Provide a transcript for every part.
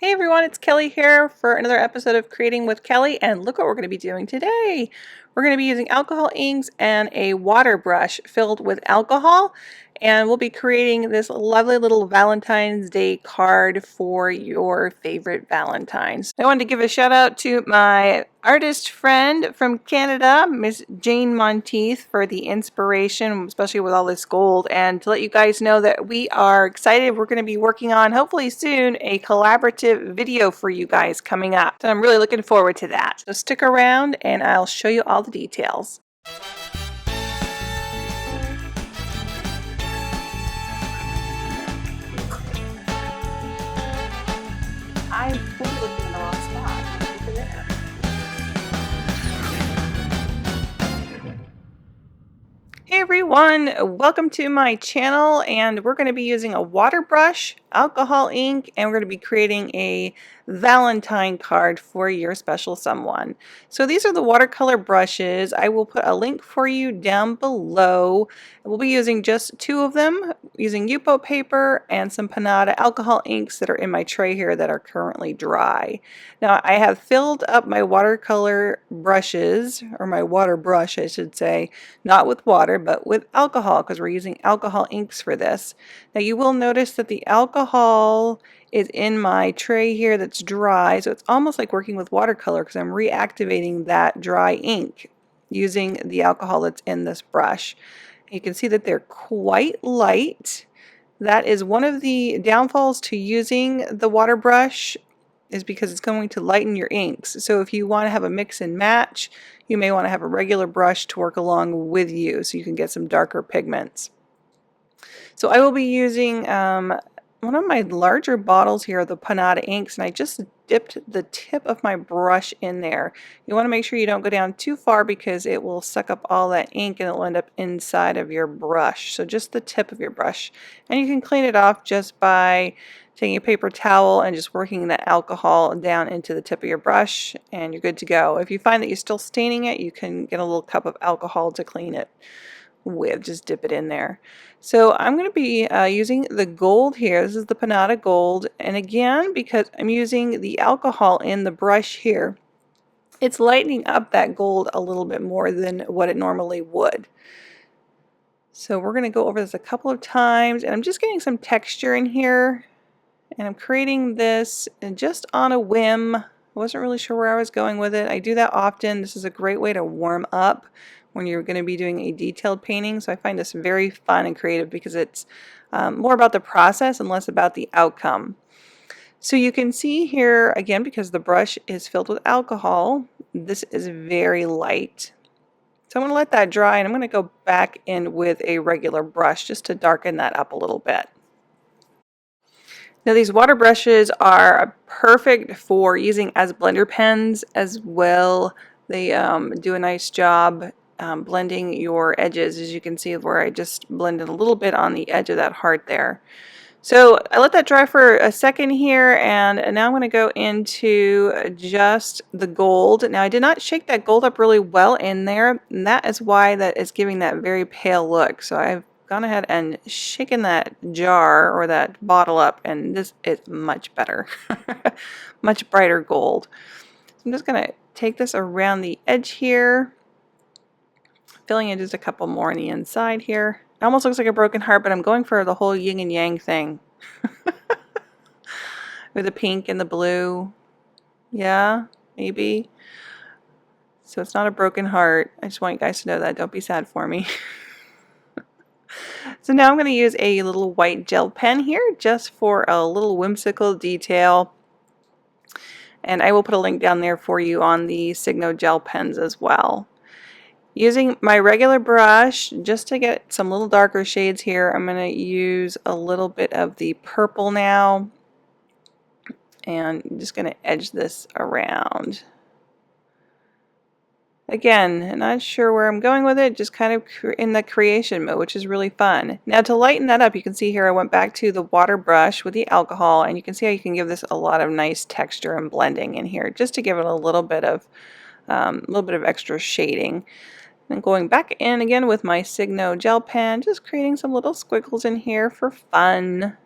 Hey everyone, it's Kelly here for another episode of Creating with Kelly, and look what we're going to be doing today. We're going to be using alcohol inks and a water brush filled with alcohol, and we'll be creating this lovely little Valentine's Day card for your favorite Valentines. I wanted to give a shout out to my artist friend from Canada, Miss Jane Monteith, for the inspiration, especially with all this gold, and to let you guys know that we are excited. We're going to be working on, hopefully soon, a collaborative video for you guys coming up. So I'm really looking forward to that. So stick around and I'll show you all the details. I'm looking in the wrong spot. Over there. Hey everyone, welcome to my channel, and we're going to be using a water brush, alcohol ink, and we're going to be creating a Valentine card for your special someone. So these are the watercolor brushes. I will put a link for you down below. We'll be using just two of them, using Yupo paper and some Piñata alcohol inks that are in my tray here that are currently dry. Now I have filled up my watercolor brushes, or my water brush I should say, not with water but with alcohol, because we're using alcohol inks for this. Now you will notice that the alcohol is in my tray here that's dry, so it's almost like working with watercolor because I'm reactivating that dry ink using the alcohol that's in this brush. You can see that they're quite light. That is one of the downfalls to using the water brush, is because it's going to lighten your inks. So if you want to have a mix and match, you may want to have a regular brush to work along with you so you can get some darker pigments. So I will be using one of my larger bottles here of the Piñata inks, and I just dipped the tip of my brush in there. You want to make sure you don't go down too far because it will suck up all that ink and it'll end up inside of your brush. So just the tip of your brush. And you can clean it off just by taking a paper towel and just working that alcohol down into the tip of your brush, and you're good to go. If you find that you're still staining it, you can get a little cup of alcohol to clean it with. Just dip it in there. So I'm going to be using the gold here. This is the Piñata gold, and again, because I'm using the alcohol in the brush here, it's lightening up that gold a little bit more than what it normally would. So we're going to go over this a couple of times, and I'm just getting some texture in here, and I'm creating this just on a whim. I wasn't really sure where I was going with it. I do that often. This is a great way to warm up when you're going to be doing a detailed painting. So I find this very fun and creative because it's more about the process and less about the outcome. So you can see here, again, because the brush is filled with alcohol, this is very light. So I'm going to let that dry, and I'm going to go back in with a regular brush just to darken that up a little bit. Now these water brushes are perfect for using as blender pens as well. They do a nice job blending your edges, as you can see where I just blended a little bit on the edge of that heart there. So I let that dry for a second here, and now I'm going to go into just the gold. Now I did not shake that gold up really well in there, and that is why that is giving that very pale look. So I've gone ahead and shaken that jar or that bottle up, and this is much better. Much brighter gold. So I'm just going to take this around the edge here, filling in just a couple more on the inside here. It almost looks like a broken heart, but I'm going for the whole yin and yang thing. With the pink and the blue. Yeah, maybe. So it's not a broken heart. I just want you guys to know that. Don't be sad for me. So now I'm going to use a little white gel pen here just for a little whimsical detail. And I will put a link down there for you on the Signo gel pens as well. Using my regular brush, just to get some little darker shades here, I'm going to use a little bit of the purple now. And I'm just going to edge this around. Again, not sure where I'm going with it, just kind of in the creation mode, which is really fun. Now to lighten that up, you can see here I went back to the water brush with the alcohol, and you can see how you can give this a lot of nice texture and blending in here, just to give it a little bit of extra shading. And going back in again with my Signo gel pen, just creating some little squiggles in here for fun.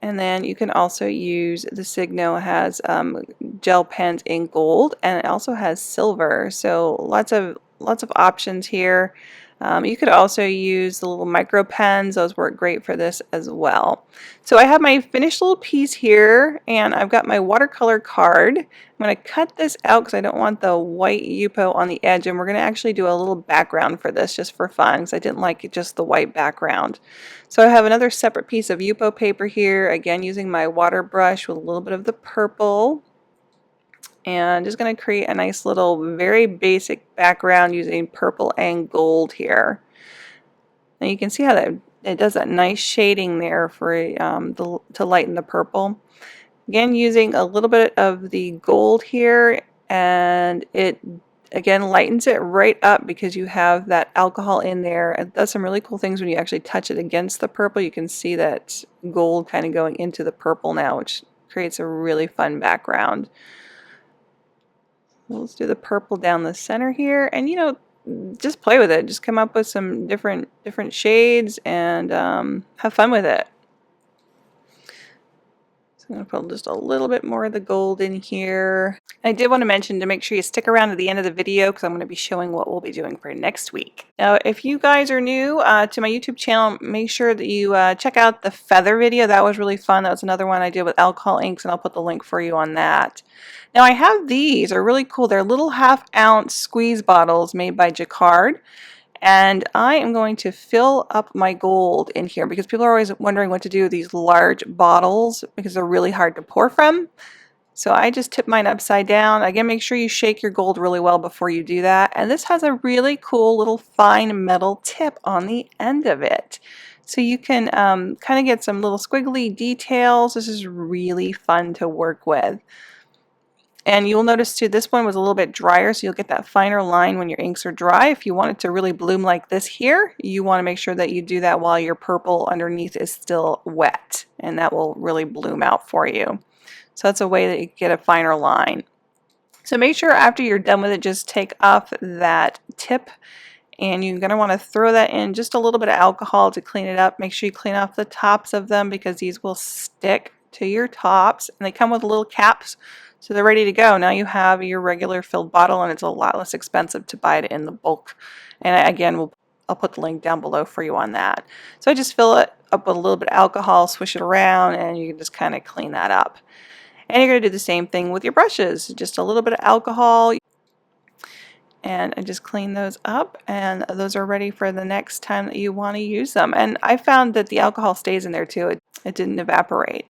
And then you can also use the Signo has gel pens in gold, and it also has silver. So lots of options here. You could also use the little micro pens. Those work great for this as well. So I have my finished little piece here, and I've got my watercolor card. I'm going to cut this out because I don't want the white Yupo on the edge, and we're going to actually do a little background for this just for fun because I didn't like it, just the white background. So I have another separate piece of Yupo paper here, again using my water brush with a little bit of the purple. And just going to create a nice little very basic background using purple and gold here. Now you can see how that it does that nice shading there for to lighten the purple. Again, using a little bit of the gold here, and it again lightens it right up because you have that alcohol in there. It does some really cool things when you actually touch it against the purple. You can see that gold kind of going into the purple now, which creates a really fun background. Let's do the purple down the center here, and just play with it. Just come up with some different shades and have fun with it. So I'm going to put just a little bit more of the gold in here. I did want to mention to make sure you stick around to the end of the video because I'm going to be showing what we'll be doing for next week. Now, if you guys are new to my YouTube channel, make sure that you check out the feather video. That was really fun. That was another one I did with alcohol inks, and I'll put the link for you on that. Now I have these. They're really cool. They're little ½ ounce squeeze bottles made by Jacquard. And I am going to fill up my gold in here because people are always wondering what to do with these large bottles because they're really hard to pour from. So I just tip mine upside down. Again, make sure you shake your gold really well before you do that. And this has a really cool little fine metal tip on the end of it. So you can kind of get some little squiggly details. This is really fun to work with. And you'll notice too, this one was a little bit drier, so you'll get that finer line when your inks are dry. If you want it to really bloom like this here, you want to make sure that you do that while your purple underneath is still wet, and that will really bloom out for you. So that's a way that you get a finer line. So make sure after you're done with it, just take off that tip, and you're going to want to throw that in just a little bit of alcohol to clean it up. Make sure you clean off the tops of them because these will stick to your tops, and they come with little caps. So they're ready to go. Now you have your regular filled bottle, and it's a lot less expensive to buy it in the bulk. And again, I'll put the link down below for you on that. So I just fill it up with a little bit of alcohol, swish it around, and you can just kind of clean that up. And you're going to do the same thing with your brushes. Just a little bit of alcohol, and I just clean those up, and those are ready for the next time that you want to use them. And I found that the alcohol stays in there too. It didn't evaporate.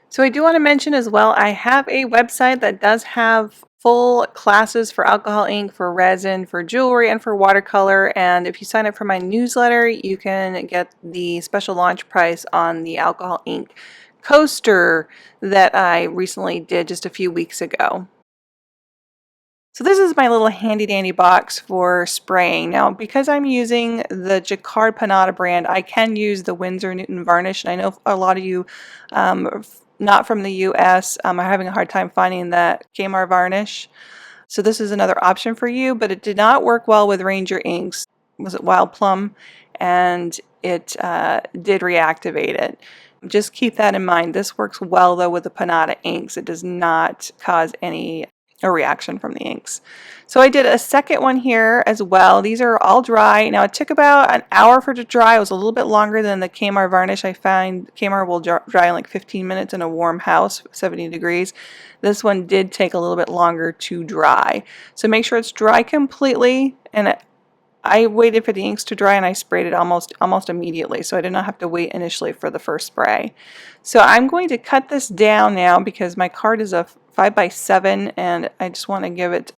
So I do want to mention as well, I have a website that does have full classes for alcohol ink, for resin, for jewelry, and for watercolor. And if you sign up for my newsletter, you can get the special launch price on the alcohol ink coaster that I recently did just a few weeks ago. So this is my little handy dandy box for spraying. Now, because I'm using the Jacquard Piñata brand, I can use the Winsor Newton varnish. And I know a lot of you not from the US are having a hard time finding that Kmart varnish. So this is another option for you, but it did not work well with Ranger inks. Was it Wild Plum? And it did reactivate it. Just keep that in mind. This works well though with the Piñata inks. It does not cause a reaction from the inks. So I did a second one here as well. These are all dry. Now it took about an hour for it to dry. It was a little bit longer than the Kmart varnish. I find Kmart will dry in like 15 minutes in a warm house, 70 degrees. This one did take a little bit longer to dry. So make sure it's dry completely, and I waited for the inks to dry and I sprayed it almost immediately, so I did not have to wait initially for the first spray. So I'm going to cut this down now because my card is a 5x7 and I just want to give it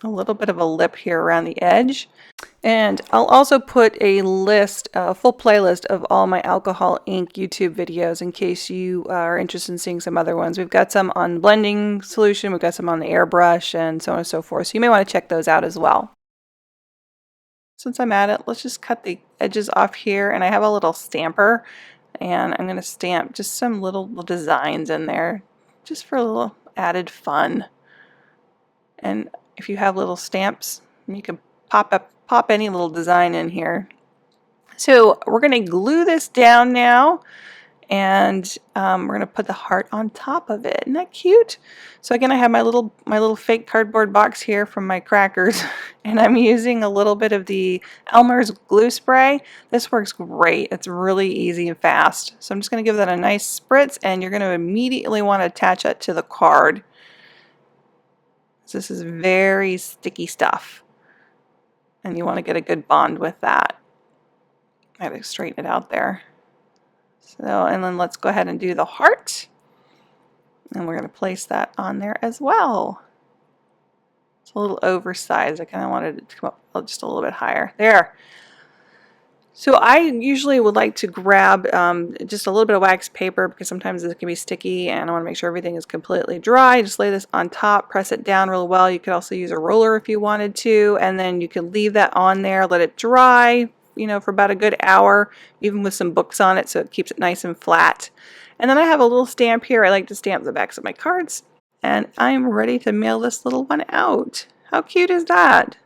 a little bit of a lip here around the edge. And I'll also put a list, a full playlist of all my alcohol ink YouTube videos in case you are interested in seeing some other ones. We've got some on blending solution, we've got some on the airbrush, and so on and so forth. So you may want to check those out as well. Since I'm at it, let's just cut the edges off here, and I have a little stamper, and I'm going to stamp just some little designs in there just for a little added fun. And if you have little stamps, you can pop any little design in here. So we're going to glue this down now, and we're going to put the heart on top of it. Isn't that cute? So again, I have my little fake cardboard box here from my crackers, and I'm using a little bit of the Elmer's glue spray. This works great. It's really easy and fast. So I'm just going to give that a nice spritz, and you're going to immediately want to attach it to the card. So this is very sticky stuff, and you want to get a good bond with that. I got to straighten it out there. So, and then let's go ahead and do the heart. And we're going to place that on there as well. It's a little oversized. I kind of wanted it to come up just a little bit higher. There. So I usually would like to grab just a little bit of wax paper because sometimes it can be sticky and I want to make sure everything is completely dry. Just lay this on top, press it down real well. You could also use a roller if you wanted to, and then you can leave that on there, let it dry, you know, for about a good hour, even with some books on it, so it keeps it nice and flat. And then I have a little stamp here. I like to stamp the backs of my cards, and I'm ready to mail this little one out. How cute is that?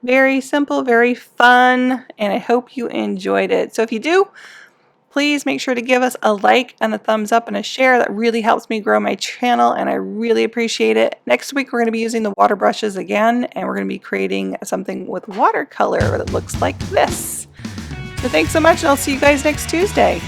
Very simple, very fun, and I hope you enjoyed it. So if you do, please make sure to give us a like and a thumbs up and a share. That really helps me grow my channel, and I really appreciate it. Next week, we're going to be using the water brushes again, and we're going to be creating something with watercolor that looks like this. So thanks so much, and I'll see you guys next Tuesday.